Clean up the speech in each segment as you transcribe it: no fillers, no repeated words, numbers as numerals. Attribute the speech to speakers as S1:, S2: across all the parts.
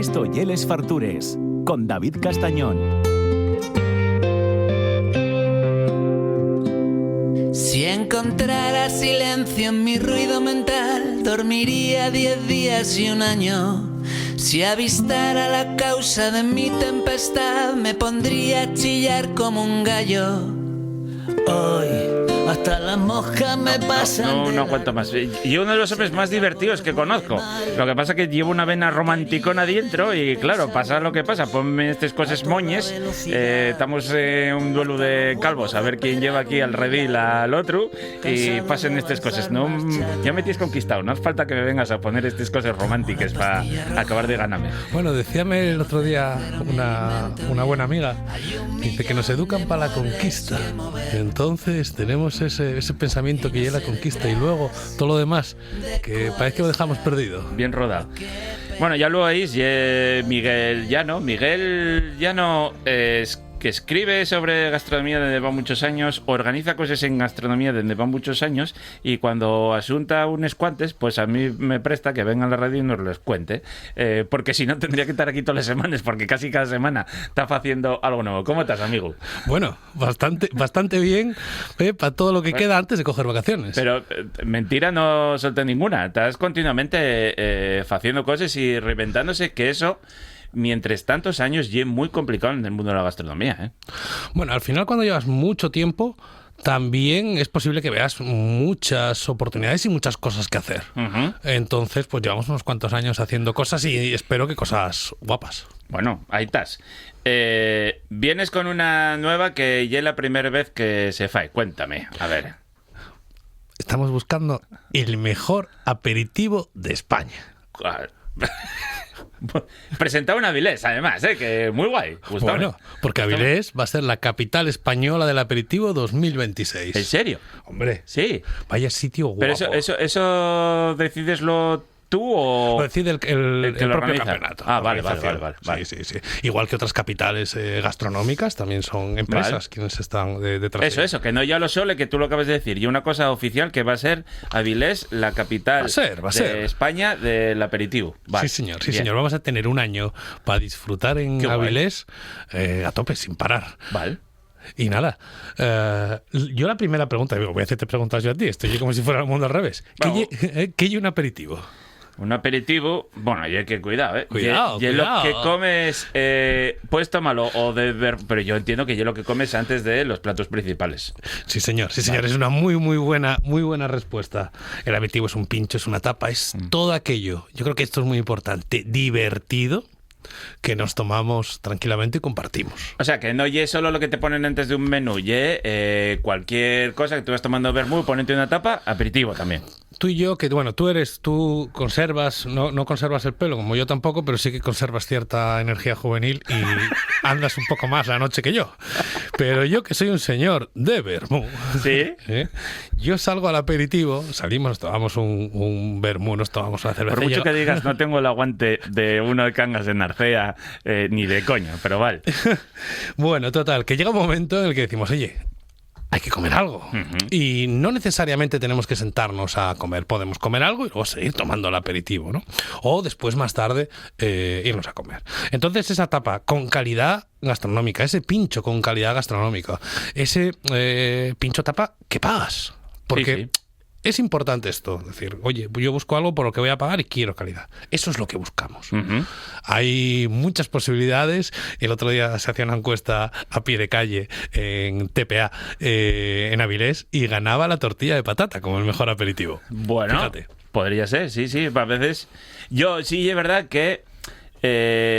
S1: Esto Yeles Fartures, con David Castañón.
S2: Si encontrara silencio en mi ruido mental, dormiría 10 días y un año. Si avistara la causa de mi tempestad, me pondría a chillar como un gallo. Hoy hasta las moscas me pasan.
S3: No aguanto más. Y uno de los hombres más divertidos que conozco. Lo que pasa es que llevo una vena romanticona adentro y claro, pasa lo que pasa. Ponme estas cosas moñes. Estamos en un duelo de calvos a ver quién lleva aquí al redil al otro y pasen estas cosas. No, ya me tienes conquistado. No hace falta que me vengas a poner estas cosas románticas para acabar de ganarme.
S4: Bueno, decíame el otro día una buena amiga, dice que nos educan para la conquista. Entonces tenemos ese pensamiento que ya la conquista y luego todo lo demás que parece que lo dejamos perdido.
S3: Bien rodado. Bueno, ya lo oís, Miguel Llano es que escribe sobre gastronomía desde va muchos años, organiza cosas en gastronomía desde va muchos años y cuando asunta unos cuantes, pues a mí me presta que venga a la radio y nos los cuente, porque si no tendría que estar aquí todas las semanas, porque casi cada semana está haciendo algo nuevo. ¿Cómo estás, amigo?
S4: Bueno, bastante bien, para todo lo que queda antes de coger vacaciones.
S3: Pero mentira no solté ninguna, estás continuamente haciendo cosas y reinventándose, que eso... Mientras tantos años y es muy complicado en el mundo de la gastronomía, ¿eh?
S4: Bueno, al final cuando llevas mucho tiempo también es posible que veas muchas oportunidades y muchas cosas que hacer. Uh-huh. Entonces, pues llevamos unos cuantos años haciendo cosas y espero que cosas guapas.
S3: Bueno, ahí estás. Vienes con una nueva que ya es la primera vez que se fae. Cuéntame, a ver.
S4: Estamos buscando el mejor aperitivo de España.
S3: Presentado en Avilés, además, que muy guay. Gustavo.
S4: Bueno, porque Avilés va a ser la capital española del aperitivo 2026.
S3: ¿En serio?
S4: Hombre,
S3: sí.
S4: Vaya sitio guapo.
S3: Pero eso decideslo tú o...
S4: Lo decide el propio
S3: organiza.
S4: Campeonato.
S3: Ah, vale.
S4: Sí. Igual que otras capitales gastronómicas, también son empresas quienes están detrás.
S3: Eso, que no ya lo sole, que tú lo acabas de decir. Y una cosa oficial que va a ser Avilés, la capital de España del aperitivo. Vale.
S4: Sí, señor. Vamos a tener un año para disfrutar en Avilés a tope, sin parar.
S3: Vale.
S4: Y nada, yo la primera pregunta, voy a hacerte preguntas yo a ti, estoy como si fuera el mundo al revés. ¿Qué es un aperitivo?
S3: Un aperitivo, bueno, y hay que cuidado, ¿eh?
S4: Cuidado.
S3: Lo que comes, puedes tomarlo o de ver, pero yo entiendo que lo que comes antes de los platos principales.
S4: Sí, señor, es una muy buena respuesta. El aperitivo es un pincho, es una tapa, es todo aquello. Yo creo que esto es muy importante, divertido, que nos tomamos tranquilamente y compartimos. O
S3: sea, que no es solo lo que te ponen antes de un menú, cualquier cosa que tú vas tomando vermú, ponete una tapa, aperitivo también.
S4: Tú y yo, que bueno, tú conservas, no conservas el pelo, como yo tampoco, pero sí que conservas cierta energía juvenil y andas un poco más la noche que yo. Pero yo, que soy un señor de vermú,
S3: ¿sí?
S4: Yo salgo al aperitivo, salimos, nos tomamos un vermú, nos tomamos una cerveza.
S3: Por mucho que digas, no tengo el aguante de uno de cangas de Narcea, ni de coña, pero vale.
S4: Bueno, total, que llega un momento en el que decimos, oye, hay que comer algo. Uh-huh. Y no necesariamente tenemos que sentarnos a comer. Podemos comer algo y luego seguir tomando el aperitivo, ¿no? O después, más tarde, irnos a comer. Entonces, esa tapa con calidad gastronómica, ese pincho con calidad gastronómica, ese pincho tapa que pagas. Porque...
S3: Sí.
S4: Es importante esto, es decir, oye, yo busco algo por lo que voy a pagar y quiero calidad. Eso es lo que buscamos. Uh-huh. Hay muchas posibilidades. El otro día se hacía una encuesta a pie de calle en TPA, en Avilés, y ganaba la tortilla de patata como el mejor aperitivo.
S3: Bueno,
S4: fíjate.
S3: Podría ser, sí. A veces, yo sí es verdad que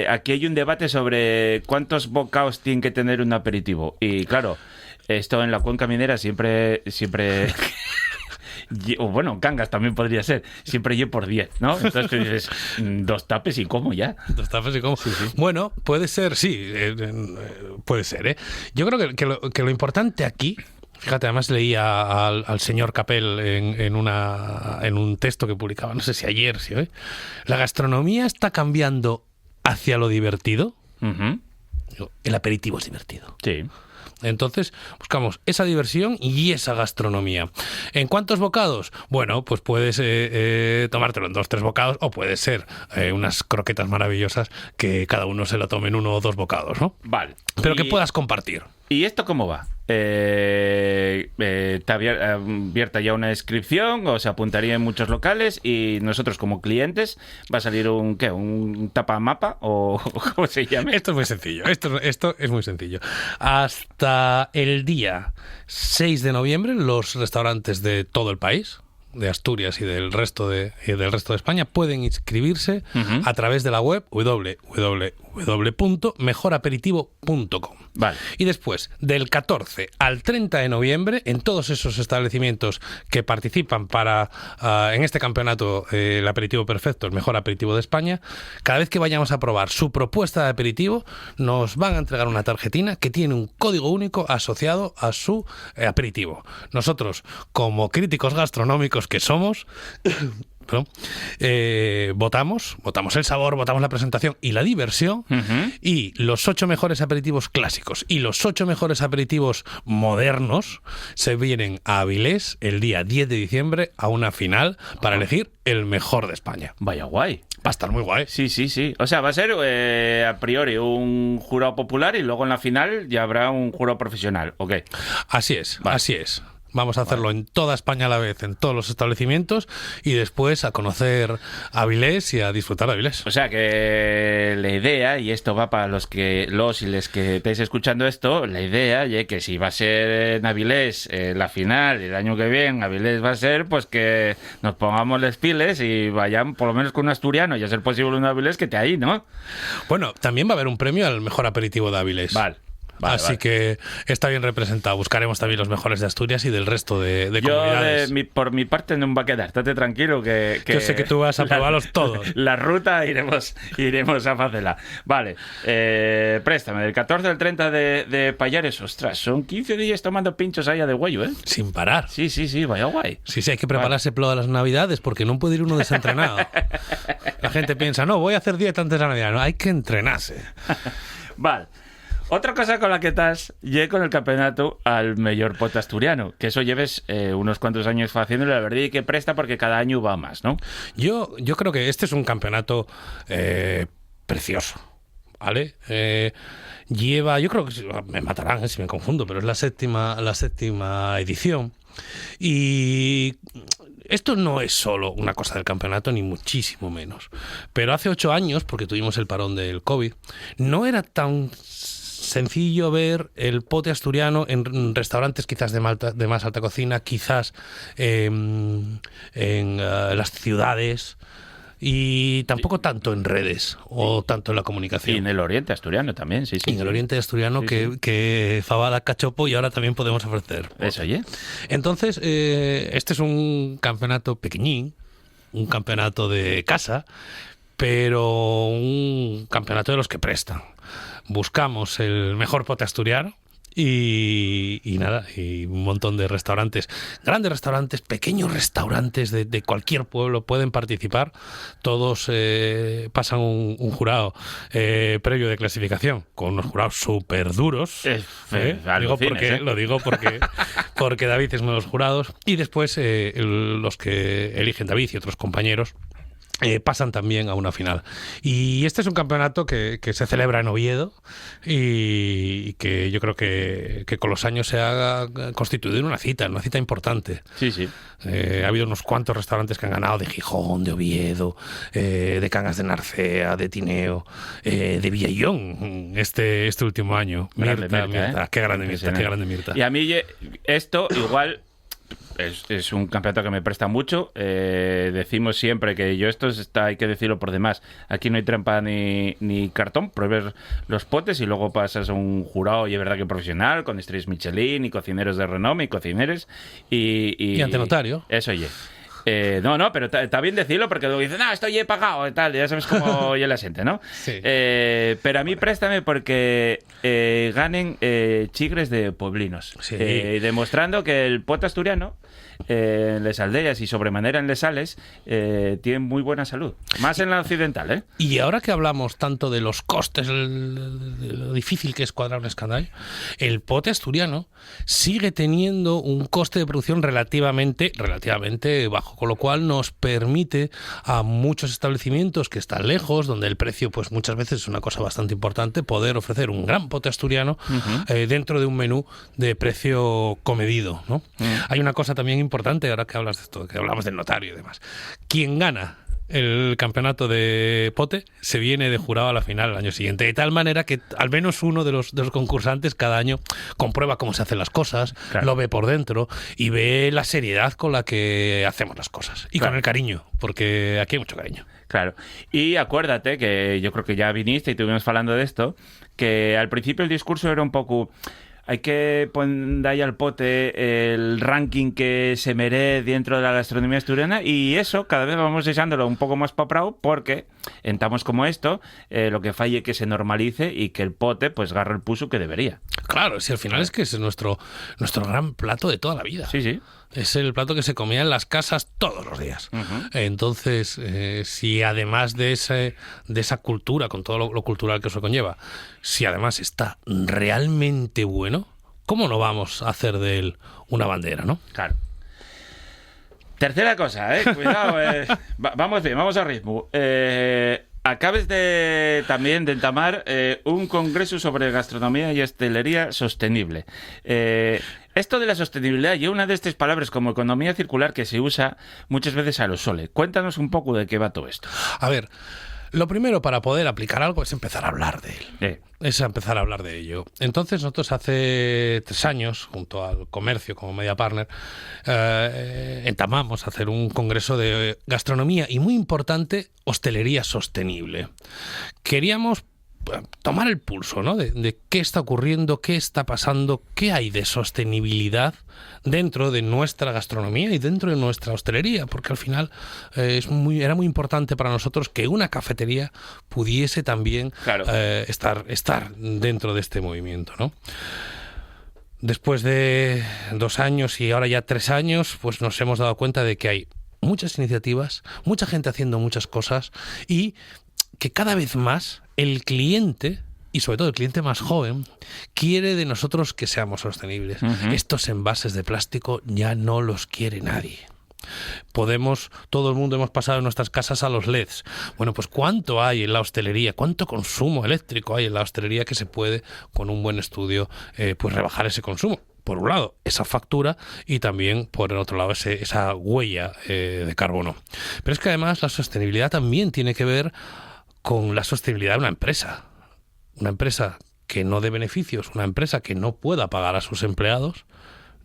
S3: aquí hay un debate sobre cuántos bocados tiene que tener un aperitivo. Y claro, esto en la cuenca minera siempre o bueno, Cangas también podría ser. Siempre yo por 10, ¿no? Entonces tú dices, 2 tapes y como ya.
S4: 2 tapes y como. Sí. Bueno, puede ser, sí. Puede ser, ¿eh? Yo creo que lo importante aquí... Fíjate, además leía al señor Capel en un texto que publicaba, no sé si ayer, si hoy. La gastronomía está cambiando hacia lo divertido.
S3: Uh-huh.
S4: El aperitivo es divertido.
S3: Sí.
S4: Entonces buscamos esa diversión y esa gastronomía. ¿En cuántos bocados? Bueno, pues puedes tomártelo en 2-3 bocados, o puede ser unas croquetas maravillosas que cada uno se la tome en 1 o 2 bocados, ¿no?
S3: Vale.
S4: Pero que puedas compartir.
S3: ¿Y esto cómo va? ¿Está abierta ya una inscripción o se apuntaría en muchos locales y nosotros como clientes va a salir un tapamapa o cómo se llama?
S4: Esto es muy sencillo. Esto es muy sencillo. Hasta el día 6 de noviembre los restaurantes de todo el país, de Asturias y del resto de España, pueden inscribirse a través de la web www.mejoraperitivo.com.
S3: Vale.
S4: Y después, del 14 al 30 de noviembre, en todos esos establecimientos que participan en este campeonato, el aperitivo perfecto, el mejor aperitivo de España, cada vez que vayamos a probar su propuesta de aperitivo, nos van a entregar una tarjetina que tiene un código único asociado a su aperitivo. Nosotros, como críticos gastronómicos que somos... votamos el sabor, votamos la presentación y la diversión, y los 8 mejores aperitivos clásicos y los 8 mejores aperitivos modernos se vienen a Avilés el día 10 de diciembre a una final para elegir el mejor de España.
S3: Vaya guay.
S4: Va a estar muy guay.
S3: Sí. O sea, va a ser a priori un jurado popular y luego en la final ya habrá un jurado profesional, ¿ok?
S4: Así es,
S3: vale.
S4: Así es. Vamos a hacerlo en toda España a la vez, en todos los establecimientos, y después a conocer Avilés y a disfrutar de Avilés.
S3: O sea que la idea, y esto va para los y les que estáis escuchando esto, la idea es que si va a ser en Avilés la final y el año que viene Avilés va a ser, pues que nos pongamos les piles y vayan por lo menos con un asturiano y a ser posible un Avilés que esté ahí, ¿no?
S4: Bueno, también va a haber un premio al mejor aperitivo de Avilés.
S3: Vale.
S4: Así que está bien representado. Buscaremos también los mejores de Asturias y del resto de comunidades.
S3: Por mi parte no me va a quedar. Estate tranquilo que
S4: yo sé que tú vas a probarlos todos.
S3: La ruta iremos a hacerla. Vale. Préstame. Del 14 al 30 de Pallares. Ostras, son 15 días tomando pinchos allá de huello, ¿eh?
S4: Sin parar.
S3: Sí, vaya guay.
S4: Sí, hay que prepararse para las Navidades porque no puede ir uno desentrenado. La gente piensa, no, voy a hacer dieta antes de la Navidad. No, hay que entrenarse.
S3: Vale. Otra cosa con la que estás, llegué con el campeonato al mejor pot asturiano, que eso lleves unos cuantos años haciendo, la verdad, y que presta porque cada año va más, ¿no?
S4: Yo creo que este es un campeonato precioso, ¿vale? Yo creo que me matarán si me confundo, pero es la séptima edición. Y esto no es solo una cosa del campeonato, ni muchísimo menos. Pero hace 8 años, porque tuvimos el parón del COVID, no era tan sencillo ver el pote asturiano en restaurantes quizás de más alta cocina, quizás en las ciudades, y tampoco tanto en redes o tanto en la comunicación.
S3: Y en el oriente asturiano también, sí.
S4: Y en el oriente asturiano que fabada cachopo y ahora también podemos ofrecer.
S3: Eso, oye.
S4: Entonces, este es un campeonato pequeñín, un campeonato de casa, pero un campeonato de los que prestan. Buscamos el mejor pote asturiano y un montón de restaurantes, grandes restaurantes, pequeños restaurantes de cualquier pueblo pueden participar. Todos pasan un jurado previo de clasificación con unos jurados súper duros. Lo digo porque David es uno de los jurados, y después los que eligen David y otros compañeros pasan también a una final. Y este es un campeonato que se celebra en Oviedo y que yo creo que con los años se ha constituido en una cita importante.
S3: Sí.
S4: Ha habido unos cuantos restaurantes que han ganado, de Gijón, de Oviedo, de Cangas de Narcea, de Tineo, de Villallón este último año. Mirta. Qué grande Mirta.
S3: Y a mí esto igual... Es un campeonato que me presta mucho. Decimos siempre que hay que decirlo por demás. Aquí no hay trampa ni cartón. Pruebes los potes y luego pasas a un jurado, y es verdad que profesional, con estrellas Michelin y cocineros de renombre y cocineres. Y
S4: ante notario.
S3: Eso, oye. No, pero está bien decirlo porque luego dicen, esto ya he pagado y tal, ya sabes cómo ya la siente, ¿no?
S4: Sí.
S3: Pero a mí préstame porque ganen chigres de pueblinos,
S4: sí.
S3: Demostrando que el pote asturiano en las aldeas y sobremanera en les sales, tienen muy buena salud. Más en la occidental, ¿eh?
S4: Y ahora que hablamos tanto de los costes, de lo difícil que es cuadrar un escandallo, el pote asturiano sigue teniendo un coste de producción relativamente bajo, con lo cual nos permite a muchos establecimientos que están lejos, donde el precio pues muchas veces es una cosa bastante importante, poder ofrecer un gran pote asturiano dentro de un menú de precio comedido, ¿no? Hay una cosa también importante, ahora que hablas de esto, que hablamos del notario y demás. Quien gana el campeonato de pote se viene de jurado a la final el año siguiente, de tal manera que al menos uno de los concursantes cada año comprueba cómo se hacen las cosas, lo ve por dentro y ve la seriedad con la que hacemos las cosas y con el cariño, porque aquí hay mucho cariño.
S3: Claro. Y acuérdate que yo creo que ya viniste y estuvimos hablando de esto, que al principio el discurso era un poco... Hay que poner ahí al pote el ranking que se merece dentro de la gastronomía asturiana, y eso cada vez vamos echándolo un poco más paprao, porque entamos como esto, lo que falle que se normalice y que el pote pues agarre el puso que debería.
S4: Claro, si al final es que es nuestro gran plato de toda la vida.
S3: Sí, sí.
S4: Es el plato que se comía en las casas todos los días. Entonces, si además de esa cultura, con todo lo cultural que eso conlleva, si además está realmente bueno, ¿cómo no vamos a hacer de él una bandera, no?
S3: Claro. Tercera cosa, cuidado, vamos bien, vamos a ritmo. Acabes también de entamar un congreso sobre gastronomía y hostelería sostenible. Esto de la sostenibilidad y una de estas palabras como economía circular que se usa muchas veces a lo sole. Cuéntanos un poco de qué va todo esto.
S4: A ver, lo primero para poder aplicar algo es empezar a hablar de él. Es empezar a hablar de ello. Entonces nosotros hace 3 años, junto al comercio como media partner, entamamos a hacer un congreso de gastronomía y, muy importante, hostelería sostenible. Queríamos tomar el pulso, ¿no? de qué está ocurriendo, qué está pasando, qué hay de sostenibilidad dentro de nuestra gastronomía y dentro de nuestra hostelería, porque al final era muy importante para nosotros que una cafetería pudiese también estar dentro de este movimiento, ¿no? Después de 2 años y ahora ya 3 años, pues nos hemos dado cuenta de que hay muchas iniciativas, mucha gente haciendo muchas cosas, y que cada vez más el cliente, y sobre todo el cliente más joven, quiere de nosotros que seamos sostenibles. Estos envases de plástico ya no los quiere nadie. Todo el mundo hemos pasado en nuestras casas a los LEDs. Bueno, pues ¿cuánto hay en la hostelería? ¿Cuánto consumo eléctrico hay en la hostelería que se puede, con un buen estudio, pues rebajar ese consumo? Por un lado, esa factura, y también, por el otro lado, esa huella de carbono. Pero es que además la sostenibilidad también tiene que ver con la sostenibilidad de una empresa. Una empresa que no dé beneficios, una empresa que no pueda pagar a sus empleados,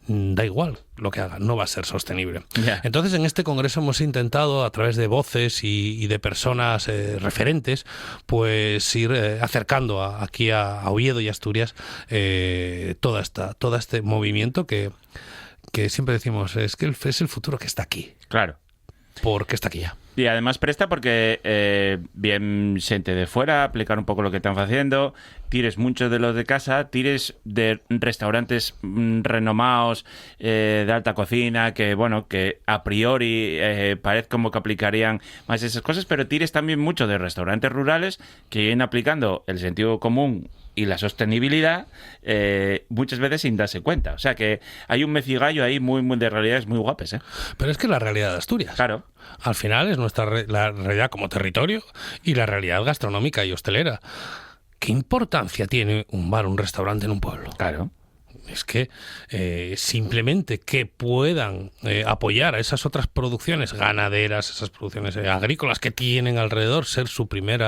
S4: da igual lo que haga, no va a ser sostenible. Entonces, en este congreso hemos intentado, a través de voces y de personas referentes, pues ir acercando aquí a Oviedo y Asturias todo este movimiento que siempre decimos, es que es el futuro que está aquí.
S3: Claro.
S4: Porque está aquí ya.
S3: Y además presta porque bien gente de fuera, aplicar un poco lo que están haciendo, tires mucho de los de casa, tires de restaurantes renomados de alta cocina, que bueno, que a priori parece como que aplicarían más esas cosas, pero tires también mucho de restaurantes rurales que vienen aplicando el sentido común y la sostenibilidad muchas veces sin darse cuenta. O sea que hay un mecigallo ahí muy de realidades muy guapas, ¿eh?
S4: Pero es que la realidad de Asturias.
S3: Claro.
S4: Al final es la realidad como territorio y la realidad gastronómica y hostelera. ¿Qué importancia tiene un bar, un restaurante en un pueblo?
S3: Claro.
S4: Es que simplemente que puedan apoyar a esas otras producciones ganaderas, esas producciones agrícolas que tienen alrededor, ser su primer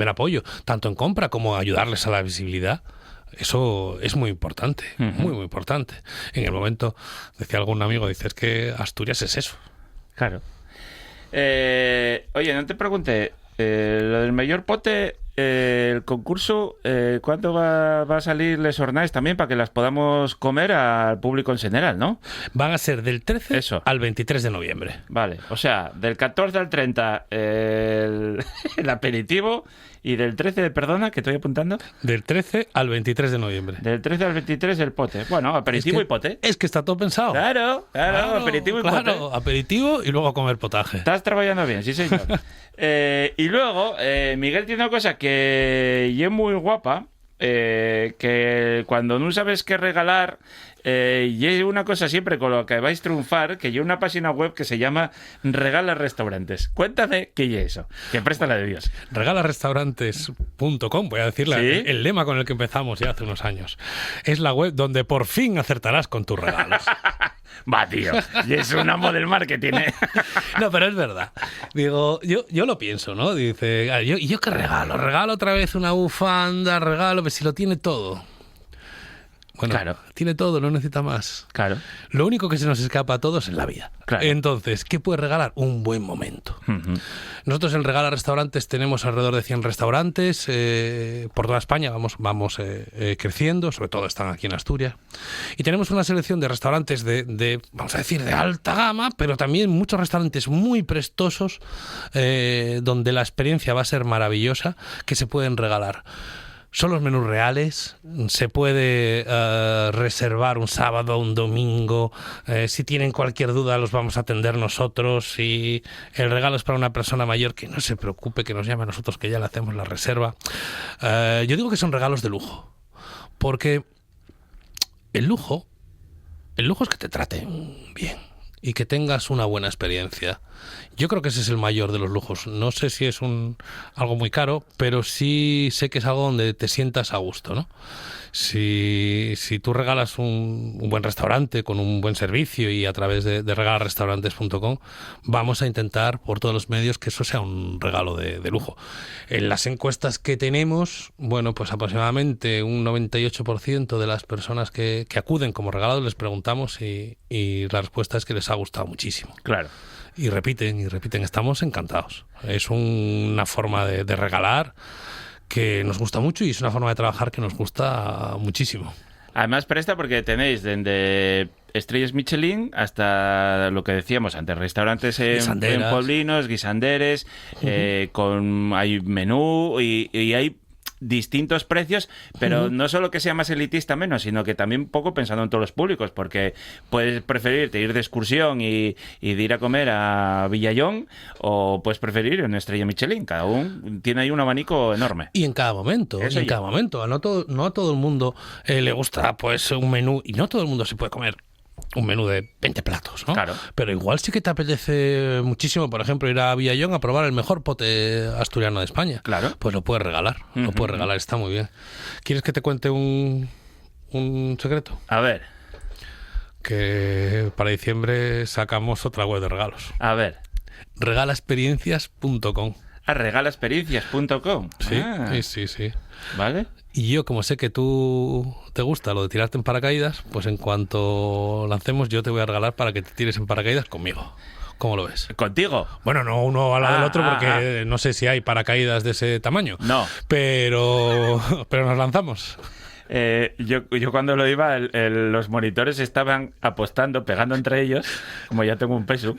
S4: apoyo, tanto en compra como ayudarles a la visibilidad. Eso es muy importante, muy importante. En el momento, decía algún amigo, dice, es que Asturias es eso.
S3: Claro. Oye, no te pregunté, lo del mayor pote, el concurso, ¿cuándo va a salir les jornades también para que las podamos comer al público en general, no?
S4: Van a ser del 13
S3: Eso.
S4: al 23 de noviembre.
S3: Vale, o sea, del 14 al 30 el aperitivo y del 13, perdona, que estoy apuntando.
S4: Del 13 al 23 de noviembre.
S3: Del 13 al 23 el pote. Bueno, aperitivo y pote.
S4: Es que está todo pensado.
S3: Claro, aperitivo y pote.
S4: Claro, aperitivo y luego a comer potaje.
S3: Estás trabajando bien, sí señor. Y luego, Miguel tiene una cosa que es muy guapa, que cuando no sabes qué regalar, y es una cosa siempre con lo que vais a triunfar, que yo una página web que se llama Regala Restaurantes. Cuéntame qué es eso, que presta la de Dios.
S4: Regalarestaurantes.com, voy a decirle
S3: ¿Sí?
S4: el lema con el que empezamos ya hace unos años. Es la web donde por fin acertarás con tus regalos.
S3: Va, tío, y es una model marketing, ¿eh?
S4: No, pero es verdad. Digo, yo lo pienso, ¿no? Dice, ¿yo qué regalo? ¿Regalo otra vez una bufanda? ¿Regalo? Pues si lo tiene todo. Bueno,
S3: Claro.
S4: Tiene todo, no necesita más.
S3: Claro.
S4: Lo único que se nos escapa a todos es la vida.
S3: Claro.
S4: Entonces, ¿qué puedes regalar? Un buen momento. Nosotros en Regala Restaurantes tenemos alrededor de 100 restaurantes por toda España. Vamos creciendo, sobre todo están aquí en Asturias. Y tenemos una selección de restaurantes vamos a decir, de alta gama, pero también muchos restaurantes muy prestosos donde la experiencia va a ser maravillosa, que se pueden regalar. Son los menús reales, se puede reservar un sábado, un domingo, si tienen cualquier duda los vamos a atender nosotros, si el regalo es para una persona mayor, que no se preocupe, que nos llame a nosotros, que ya le hacemos la reserva. Yo digo que son regalos de lujo, porque el lujo es que te traten bien y que tengas una buena experiencia. Yo creo que ese es el mayor de los lujos. No sé si es algo muy caro, pero sí sé que es algo donde te sientas a gusto, ¿no? Si tú regalas un buen restaurante con un buen servicio y a través de regalarrestaurantes.com, vamos a intentar por todos los medios que eso sea un regalo de lujo. En las encuestas que tenemos, bueno, pues aproximadamente un 98% de las personas que acuden como regalo les preguntamos y la respuesta es que les ha gustado muchísimo.
S3: Claro.
S4: Y repiten, estamos encantados. Es una forma de regalar que nos gusta mucho y es una forma de trabajar que nos gusta muchísimo.
S3: Además presta porque tenéis desde estrellas Michelin hasta lo que decíamos antes, restaurantes en pueblinos, guisanderes, hay menú y hay distintos precios, pero no solo que sea más elitista menos, sino que también un poco pensando en todos los públicos, porque puedes preferirte ir de excursión y de ir a comer a Villallón, o puedes preferir una estrella Michelin. Cada uno tiene ahí un abanico enorme.
S4: Y en cada momento, no a todo el mundo le gusta pues un menú, y no todo el mundo se puede comer un menú de 20 platos, ¿no?
S3: Claro.
S4: Pero igual sí que te apetece muchísimo, por ejemplo, ir a Villallón a probar el mejor pote asturiano de España.
S3: Claro.
S4: Pues lo puedes regalar, está muy bien. ¿Quieres que te cuente un secreto?
S3: A ver.
S4: Que para diciembre sacamos otra web de regalos.
S3: A ver.
S4: Regalaexperiencias.com.
S3: A regalaexperiencias.com.
S4: Sí.
S3: ¿Vale?
S4: Y yo, como sé que tú te gusta lo de tirarte en paracaídas, pues en cuanto lancemos yo te voy a regalar para que te tires en paracaídas conmigo. ¿Cómo lo ves?
S3: ¿Contigo?
S4: Bueno, no uno al lado del otro porque no sé si hay paracaídas de ese tamaño.
S3: No.
S4: Pero nos lanzamos.
S3: Yo cuando lo iba, los monitores estaban apostando, pegando entre ellos, como ya tengo un peso,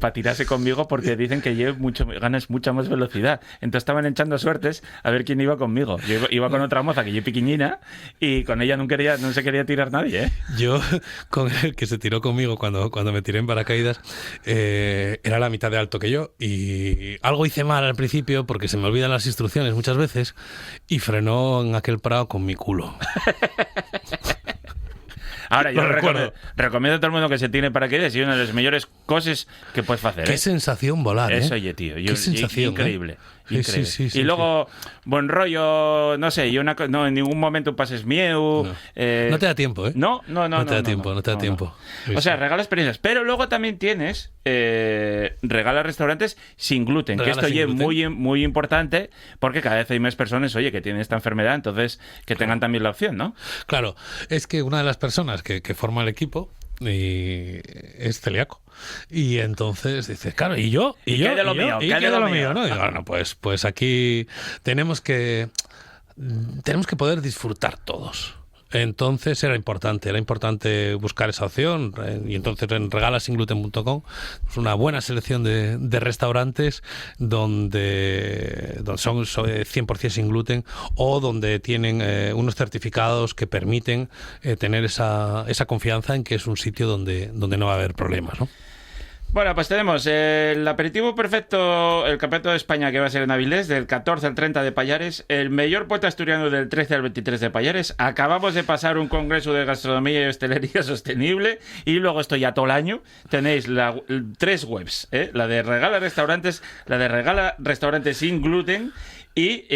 S3: para tirarse conmigo porque dicen que yo ganas mucha más velocidad. Entonces estaban echando suertes a ver quién iba conmigo. Yo iba con otra moza que yo piquiñina y con ella no se quería tirar nadie, ¿eh?
S4: Yo, con el que se tiró conmigo cuando me tiré en paracaídas, era la mitad de alto que yo y algo hice mal al principio porque se me olvidan las instrucciones muchas veces y frenó en aquel prado con mi culo.
S3: Ahora, yo recomiendo a todo el mundo que se tire paracaídas y una de las mejores cosas que puedes hacer.
S4: Qué sensación volar,
S3: Eso, oye, tío.
S4: Qué sensación,
S3: increíble.
S4: Sí,
S3: increíble.
S4: sí,
S3: y luego, buen rollo, no sé, no en ningún momento pases miedo.
S4: No te da tiempo, ¿eh?
S3: No
S4: te da tiempo.
S3: O sea, regala experiencias. Pero luego también tienes regala restaurantes sin gluten, que esto es muy, muy importante porque cada vez hay más personas, oye, que tienen esta enfermedad, entonces que tengan también la opción, ¿no?
S4: Claro, es que una de las personas que forma el equipo y es celíaco. Y entonces dice, claro, ¿y yo?
S3: ¿Y qué de lo mío?
S4: ¿Y qué de lo mío? ¿No? Y digo, bueno, pues aquí tenemos que poder disfrutar todos. Entonces era importante buscar esa opción, y entonces en regalasingluten.com es una buena selección de restaurantes donde son 100% sin gluten, o donde tienen unos certificados que permiten tener esa confianza en que es un sitio donde no va a haber problemas, ¿no?
S3: Bueno, pues tenemos el aperitivo perfecto, el Campeonato de España, que va a ser en Avilés, del 14 al 30 de Pallares, el mejor poeta asturiano del 13 al 23 de Pallares. Acabamos de pasar un congreso de gastronomía y hostelería sostenible, y luego esto ya todo el año tenéis 3 webs, la de Regala Restaurantes, la de Regala Restaurantes sin gluten, y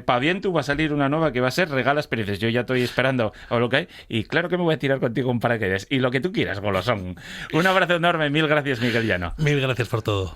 S3: para bien tú va a salir una nueva que va a ser Regala Experiencias. Yo ya estoy esperando a lo que hay, y claro que me voy a tirar contigo un paracaídas y lo que tú quieras, golosón. Un abrazo enorme, mil gracias, Miguel Llano.
S4: Mil gracias por todo.